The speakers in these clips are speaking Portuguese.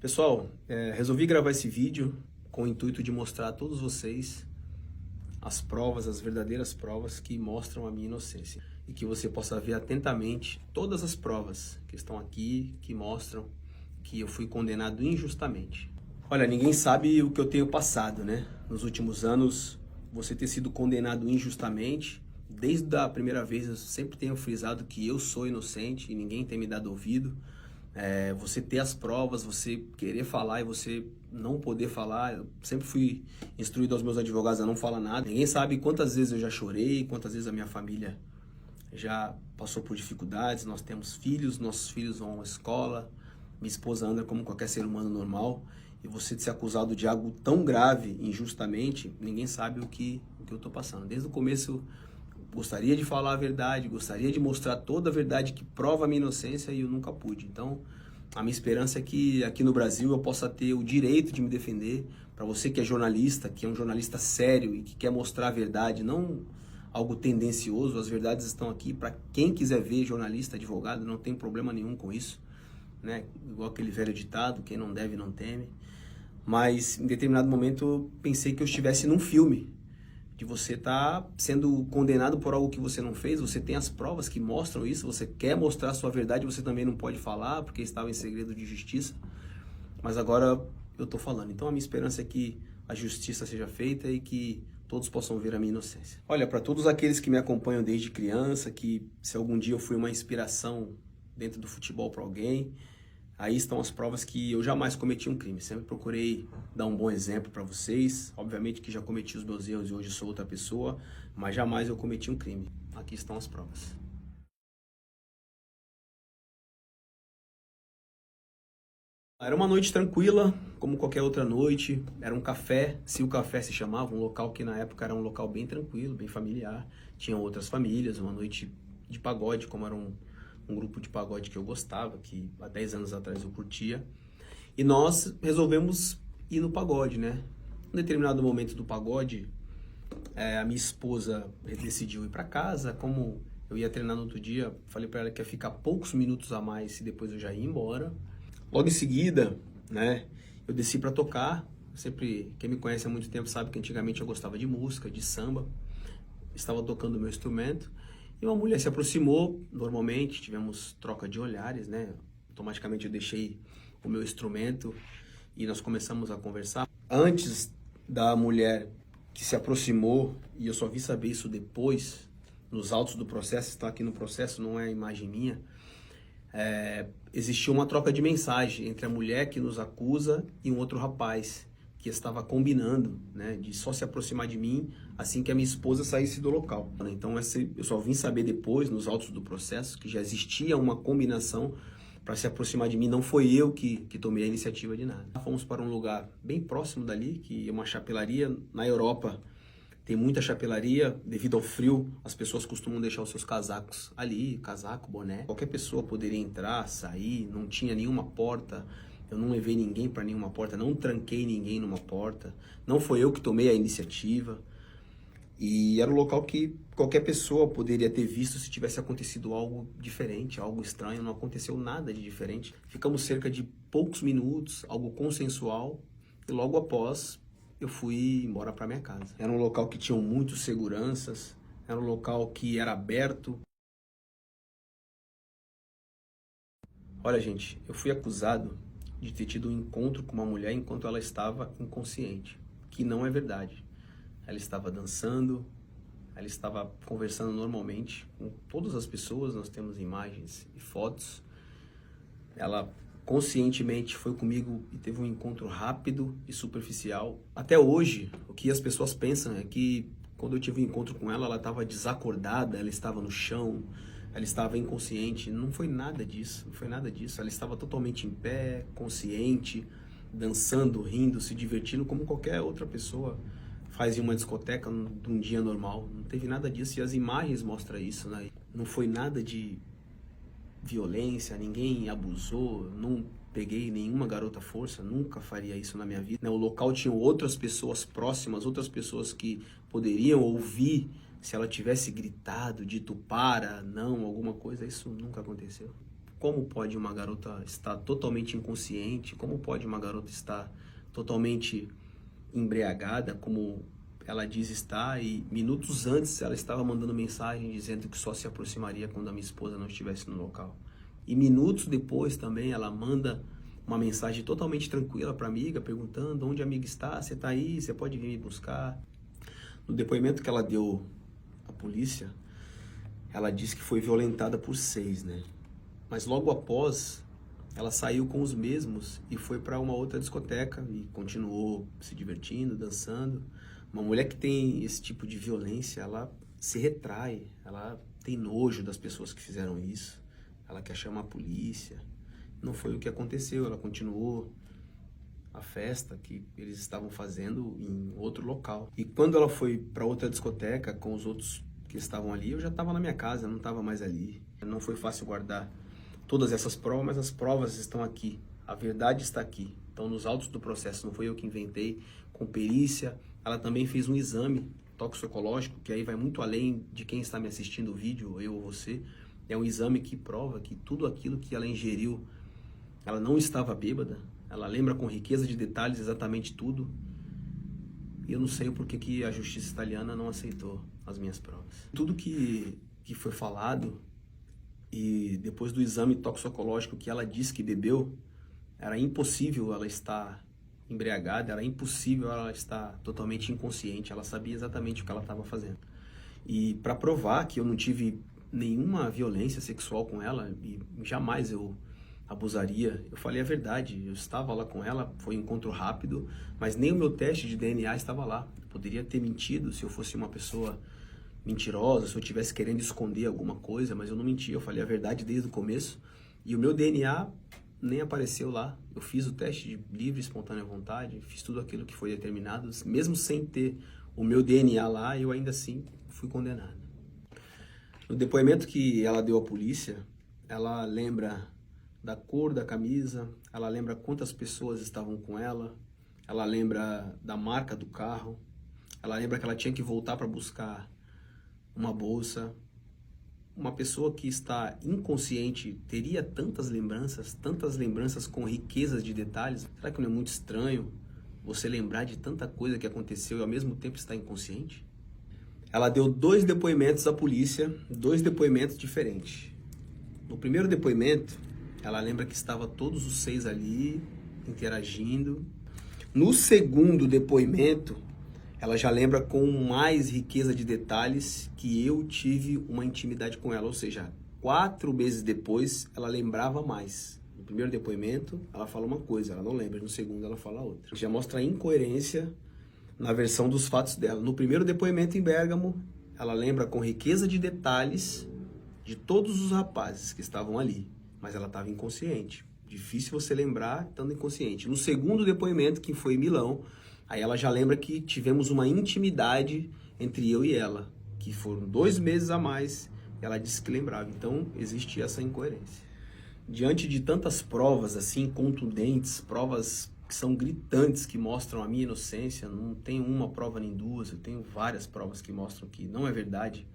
Pessoal, resolvi gravar esse vídeo com o intuito de mostrar a todos vocês as provas, as verdadeiras provas que mostram a minha inocência. E que você possa ver atentamente todas as provas que estão aqui, que mostram que eu fui condenado injustamente. Olha, ninguém sabe o que eu tenho passado, né? Nos últimos anos, você ter sido condenado injustamente, desde a primeira vez eu sempre tenho frisado que eu sou inocente e ninguém tem me dado ouvido. Você ter as provas, você querer falar e você não poder falar. Eu sempre fui instruído aos meus advogados a não falar nada. Ninguém sabe quantas vezes eu já chorei, quantas vezes a minha família já passou por dificuldades. Nós temos filhos, nossos filhos vão à escola, minha esposa anda como qualquer ser humano normal. E você ser acusado de algo tão grave, injustamente, ninguém sabe o que eu estou passando. Desde o começo eu gostaria de falar a verdade, gostaria de mostrar toda a verdade que prova a minha inocência e eu nunca pude. Então, a minha esperança é que aqui no Brasil eu possa ter o direito de me defender. Para você que é jornalista, que é um jornalista sério e que quer mostrar a verdade, não algo tendencioso, as verdades estão aqui para quem quiser ver, jornalista, advogado, não tem problema nenhum com isso, né? Igual aquele velho ditado, quem não deve não teme. Mas em determinado momento eu pensei que eu estivesse num filme, de você estar sendo condenado por algo que você não fez. Você tem as provas que mostram isso, você quer mostrar a sua verdade, você também não pode falar, porque estava em segredo de justiça, mas agora eu estou falando. Então a minha esperança é que a justiça seja feita e que todos possam ver a minha inocência. Olha, para todos aqueles que me acompanham desde criança, que se algum dia eu fui uma inspiração dentro do futebol para alguém, aí estão as provas que eu jamais cometi um crime. Sempre procurei dar um bom exemplo para vocês. Obviamente que já cometi os meus erros e hoje sou outra pessoa, mas jamais eu cometi um crime. Aqui estão as provas. Era uma noite tranquila, como qualquer outra noite. Era um café, se o café se chamava, um local que na época era um local bem tranquilo, bem familiar. Tinham outras famílias, uma noite de pagode, como era um grupo de pagode que eu gostava, que há 10 anos atrás eu curtia. E nós resolvemos ir no pagode, né? Em determinado momento do pagode, a minha esposa decidiu ir para casa. Como eu ia treinar no outro dia, falei para ela que ia ficar poucos minutos a mais e depois eu já ia embora. Logo em seguida, né, eu desci para tocar. Sempre, quem me conhece há muito tempo sabe que antigamente eu gostava de música, de samba. Estava tocando o meu instrumento. E uma mulher se aproximou, normalmente, tivemos troca de olhares, né? Automaticamente eu deixei o meu instrumento e nós começamos a conversar. Antes da mulher que se aproximou, e eu só vim saber isso depois, nos autos do processo, está aqui no processo, não é imagem minha, existiu uma troca de mensagem entre a mulher que nos acusa e um outro rapaz que estava combinando, né, de só se aproximar de mim assim que a minha esposa saísse do local. Então eu só vim saber depois, nos autos do processo, que já existia uma combinação para se aproximar de mim. Não foi eu que tomei a iniciativa de nada. Fomos para um lugar bem próximo dali, que é uma chapelaria. Na Europa tem muita chapelaria, devido ao frio, as pessoas costumam deixar os seus casacos ali, casaco, boné. Qualquer pessoa poderia entrar, sair, não tinha nenhuma porta. Eu não levei ninguém para nenhuma porta, não tranquei ninguém numa porta. Não foi eu que tomei a iniciativa. E era um local que qualquer pessoa poderia ter visto se tivesse acontecido algo diferente, algo estranho. Não aconteceu nada de diferente. Ficamos cerca de poucos minutos, algo consensual. E logo após, eu fui embora para minha casa. Era um local que tinha muitos seguranças. Era um local que era aberto. Olha, gente, eu fui acusado de ter tido um encontro com uma mulher enquanto ela estava inconsciente, que não é verdade. Ela estava dançando, ela estava conversando normalmente com todas as pessoas, nós temos imagens e fotos. Ela conscientemente foi comigo e teve um encontro rápido e superficial. Até hoje, o que as pessoas pensam é que quando eu tive um encontro com ela, ela estava desacordada, ela estava no chão, ela estava inconsciente. Não foi nada disso, não foi nada disso. Ela estava totalmente em pé, consciente, dançando, rindo, se divertindo como qualquer outra pessoa faz em uma discoteca num dia normal. Não teve nada disso e as imagens mostram isso, né? Não foi nada de violência, ninguém abusou, não peguei nenhuma garota à força, nunca faria isso na minha vida. O local tinha outras pessoas próximas, outras pessoas que poderiam ouvir se ela tivesse gritado, dito para, não, alguma coisa. Isso nunca aconteceu. Como pode uma garota estar totalmente inconsciente? Como pode uma garota estar totalmente embriagada, como ela diz estar, e minutos antes ela estava mandando mensagem dizendo que só se aproximaria quando a minha esposa não estivesse no local. E minutos depois também ela manda uma mensagem totalmente tranquila para a amiga, perguntando onde a amiga está, você está aí, você pode vir me buscar. No depoimento que ela deu à polícia, ela disse que foi violentada por 6, né? Mas logo após, ela saiu com os mesmos e foi para uma outra discoteca e continuou se divertindo, dançando. Uma mulher que tem esse tipo de violência, ela se retrai, ela tem nojo das pessoas que fizeram isso, ela quer chamar a polícia. Não foi o que aconteceu, ela continuou a festa que eles estavam fazendo em outro local. E quando ela foi para outra discoteca com os outros que estavam ali, eu já estava na minha casa, não estava mais ali. Não foi fácil guardar todas essas provas, mas as provas estão aqui, a verdade está aqui. Então, nos autos do processo, não foi eu que inventei, com perícia. Ela também fez um exame toxicológico, que aí vai muito além de quem está me assistindo o vídeo, eu ou você. É um exame que prova que tudo aquilo que ela ingeriu, ela não estava bêbada, ela lembra com riqueza de detalhes exatamente tudo. E eu não sei o porquê que a justiça italiana não aceitou as minhas provas. Tudo que foi falado, e depois do exame toxicológico que ela disse que bebeu, era impossível ela estar embriagada, era impossível ela estar totalmente inconsciente, ela sabia exatamente o que ela estava fazendo. E para provar que eu não tive nenhuma violência sexual com ela, e jamais eu abusaria, eu falei a verdade, eu estava lá com ela, foi um encontro rápido, mas nem o meu teste de DNA estava lá. Eu poderia ter mentido se eu fosse uma pessoa mentirosa, se eu estivesse querendo esconder alguma coisa, mas eu não menti, eu falei a verdade desde o começo, e o meu DNA nem apareceu lá. Eu fiz o teste de livre e espontânea vontade, fiz tudo aquilo que foi determinado, mesmo sem ter o meu DNA lá, eu ainda assim fui condenado. No depoimento que ela deu à polícia, ela lembra da cor da camisa, ela lembra quantas pessoas estavam com ela lembra da marca do carro, ela lembra que ela tinha que voltar para buscar uma bolsa. Uma pessoa que está inconsciente teria tantas lembranças com riquezas de detalhes? Será que não é muito estranho você lembrar de tanta coisa que aconteceu e ao mesmo tempo estar inconsciente? Ela deu 2 depoimentos à polícia, 2 depoimentos diferentes. No primeiro depoimento, ela lembra que estava todos os 6 ali, interagindo. No segundo depoimento, ela já lembra com mais riqueza de detalhes que eu tive uma intimidade com ela, ou seja, 4 meses depois ela lembrava mais. No primeiro depoimento ela fala uma coisa, ela não lembra, no segundo ela fala outra. Já mostra a incoerência na versão dos fatos dela. No primeiro depoimento em Bérgamo, ela lembra com riqueza de detalhes de todos os rapazes que estavam ali, mas ela estava inconsciente. Difícil você lembrar estando inconsciente. No segundo depoimento, que foi em Milão, aí ela já lembra que tivemos uma intimidade entre eu e ela, que foram 2 meses a mais, e ela disse que lembrava. Então, existe essa incoerência. Diante de tantas provas assim, contundentes, provas que são gritantes, que mostram a minha inocência, não tenho uma prova nem 2, eu tenho várias provas que mostram que não é verdade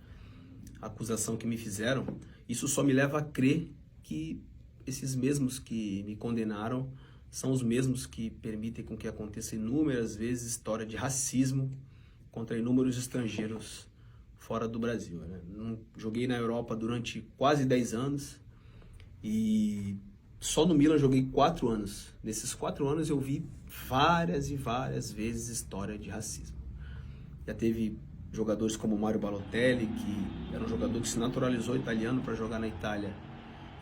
a acusação que me fizeram, isso só me leva a crer que esses mesmos que me condenaram são os mesmos que permitem com que aconteça inúmeras vezes história de racismo contra inúmeros estrangeiros fora do Brasil, né? Joguei na Europa durante quase 10 anos e só no Milan joguei 4 anos. Nesses 4 anos eu vi várias e várias vezes história de racismo. Já teve jogadores como Mario Balotelli, que era um jogador que se naturalizou italiano para jogar na Itália,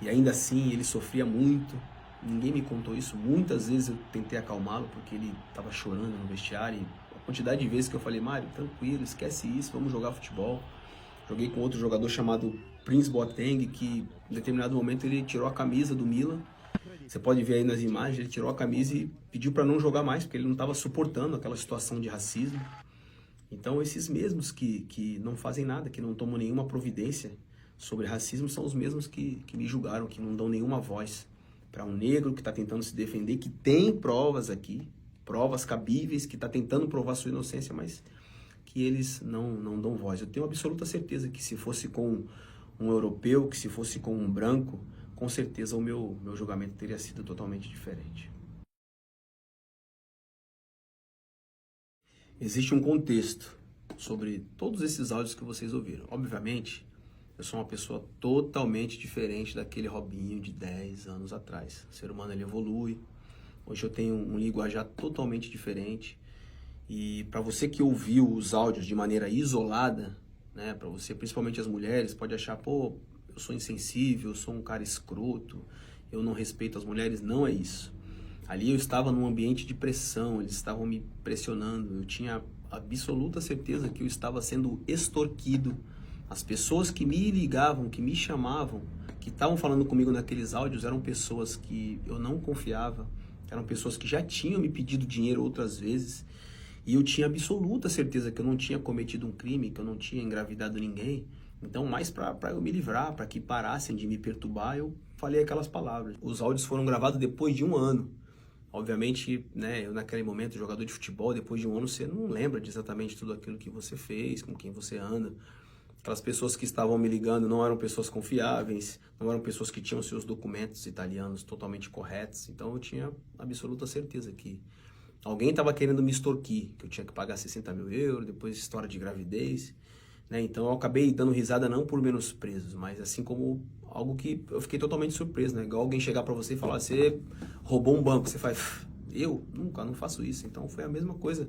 e ainda assim ele sofria muito. Ninguém me contou isso. Muitas vezes eu tentei acalmá-lo porque ele estava chorando no vestiário. E a quantidade de vezes que eu falei, Mário, tranquilo, esquece isso, vamos jogar futebol. Joguei com outro jogador chamado Prince Boateng, que em determinado momento ele tirou a camisa do Milan. Você pode ver aí nas imagens, ele tirou a camisa e pediu para não jogar mais, porque ele não estava suportando aquela situação de racismo. Então esses mesmos que não fazem nada, que não tomam nenhuma providência sobre racismo, são os mesmos que me julgaram, que não dão nenhuma voz para um negro que está tentando se defender, que tem provas aqui, provas cabíveis, que está tentando provar sua inocência, mas que eles não dão voz. Eu tenho absoluta certeza que se fosse com um europeu, que se fosse com um branco, com certeza o meu julgamento teria sido totalmente diferente. Existe um contexto sobre todos esses áudios que vocês ouviram. Obviamente, eu sou uma pessoa totalmente diferente daquele Robinho de 10 anos atrás. O ser humano ele evolui. Hoje eu tenho um linguajar totalmente diferente. E para você que ouviu os áudios de maneira isolada, né, para você, principalmente as mulheres, pode achar, pô, eu sou insensível, eu sou um cara escroto, eu não respeito as mulheres. Não é isso. Ali eu estava num ambiente de pressão, eles estavam me pressionando, eu tinha absoluta certeza que eu estava sendo extorquido. As pessoas que me ligavam, que me chamavam, que estavam falando comigo naqueles áudios eram pessoas que eu não confiava, eram pessoas que já tinham me pedido dinheiro outras vezes, e eu tinha absoluta certeza que eu não tinha cometido um crime, que eu não tinha engravidado ninguém. Então, mais para eu me livrar, para que parassem de me perturbar, eu falei aquelas palavras. Os áudios foram gravados depois de um ano. Obviamente, né, eu naquele momento, jogador de futebol, depois de um ano você não lembra de exatamente tudo aquilo que você fez, com quem você anda. Aquelas pessoas que estavam me ligando não eram pessoas confiáveis, não eram pessoas que tinham seus documentos italianos totalmente corretos. Então eu tinha absoluta certeza que alguém estava querendo me extorquir, que eu tinha que pagar 60 mil euros, depois história de gravidez, né? Então eu acabei dando risada não por menosprezo, mas assim como algo que eu fiquei totalmente surpreso, né? Igual alguém chegar para você e falar, você roubou um banco, você faz, eu nunca, não faço isso. Então foi a mesma coisa,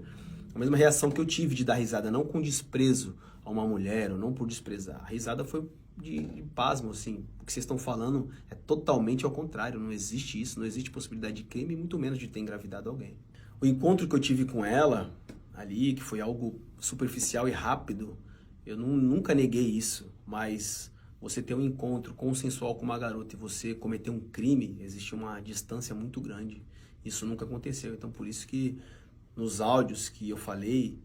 a mesma reação que eu tive de dar risada, não com desprezo a uma mulher, ou não por desprezar. A risada foi de pasmo, assim. O que vocês estão falando é totalmente ao contrário, não existe isso, não existe possibilidade de crime, muito menos de ter engravidado alguém. O encontro que eu tive com ela ali, que foi algo superficial e rápido, eu nunca neguei isso, mas você ter um encontro consensual com uma garota e você cometer um crime, existe uma distância muito grande. Isso nunca aconteceu, então por isso que nos áudios que eu falei,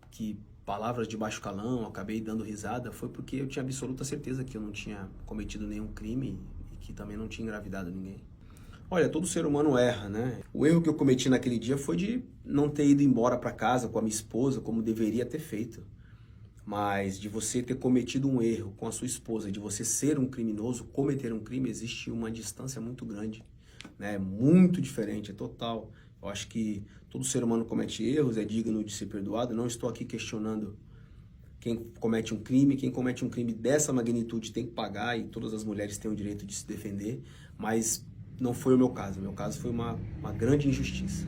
que palavras de baixo calão, acabei dando risada, foi porque eu tinha absoluta certeza que eu não tinha cometido nenhum crime e que também não tinha engravidado ninguém. Olha, todo ser humano erra, né? O erro que eu cometi naquele dia foi de não ter ido embora para casa com a minha esposa como deveria ter feito. Mas de você ter cometido um erro com a sua esposa, de você ser um criminoso, cometer um crime, existe uma distância muito grande, né? Muito diferente, é total. Eu acho que todo ser humano comete erros, é digno de ser perdoado. Não estou aqui questionando quem comete um crime. Quem comete um crime dessa magnitude tem que pagar e todas as mulheres têm o direito de se defender, mas não foi o meu caso. O meu caso foi uma grande injustiça.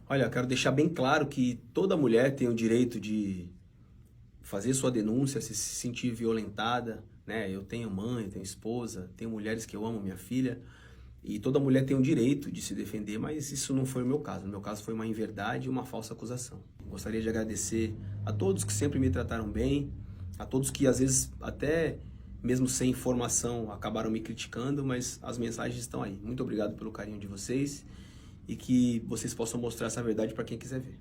Olha, eu quero deixar bem claro que toda mulher tem o direito de fazer sua denúncia, se sentir violentada, né? Eu tenho mãe, tenho esposa, tenho mulheres que eu amo, minha filha, e toda mulher tem o direito de se defender, mas isso não foi o meu caso. O meu caso foi uma inverdade e uma falsa acusação. Gostaria de agradecer a todos que sempre me trataram bem, a todos que às vezes até mesmo sem informação acabaram me criticando, mas as mensagens estão aí. Muito obrigado pelo carinho de vocês e que vocês possam mostrar essa verdade para quem quiser ver.